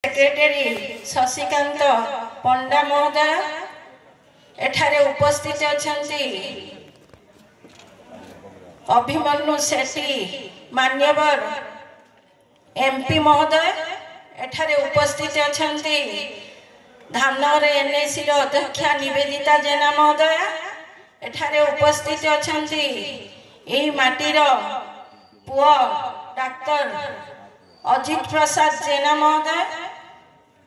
Secretary Shashikant पंडा महोदय एठारे उपस्थित अछंती अभिमन्यु सेठी मान्यवर एमपी महोदय एठारे उपस्थित अछंती धामनगर एनएसी अध्यक्षा निवेदिता जेना महोदय एठारे उपस्थित अछंती एही माटीर पुआ डाक्टर अजित प्रसाद जेना महोदय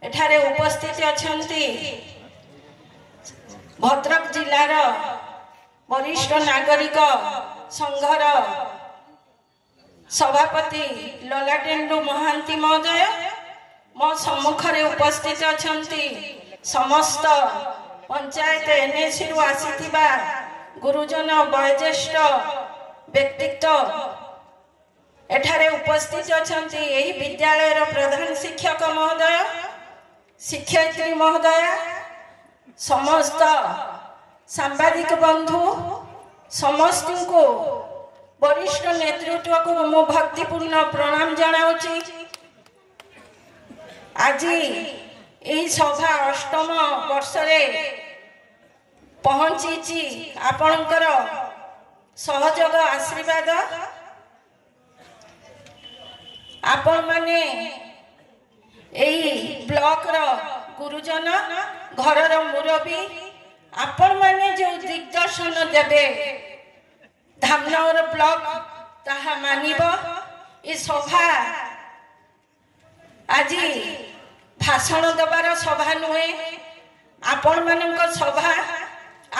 एठारे उपस्थित अछंती भद्रक जिलार वरिष्ठ नागरिक संघर सभापति ललाटेन्दु महांती महोदय मो सम्मुखरे उपस्थित अछंती समस्त पंचायत एनएसी रु आसीथिबा गुरुजन वयोज्येष्ठ व्यक्तित्व एठारे उपस्थित अछंती एही विद्यालय प्रधान शिक्षक महोदय शिक्षयित्री महोदय समस्त सांबादिक बंधु समस्त को वरिष्ठ नेतृत्व को मु भक्तिपूर्ण प्रणाम जनाऊची। आज यही सभा अष्टम वर्ष रे पहुंची आपणकर सहयोग आशीर्वाद आपण माने यही ब्लॉक रो गुरुजन घर मुरबी आपण माने जो दिग्दर्शन देबे धामनगर ब्लॉक ताहा मानिब। ए सभा आज भाषण दबार सभा नुहे आपण मानक सभा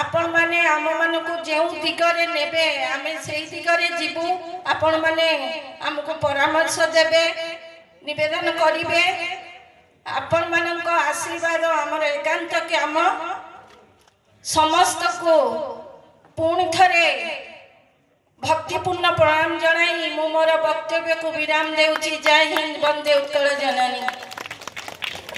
आपण माने आम मानक जो दिगरे नेबे आमे सेही दिगरे जीवु आपण माने हमको परामर्श देबे निवेदन करिवे आपण मानक आशीर्वाद आमर एकांत काम समस्त को पुणी थरे भक्तिपूर्ण प्रणाम जनाई मु मोर वक्तव्य को विराम देउची। जय हिंद, वंदे उत्कल जननी।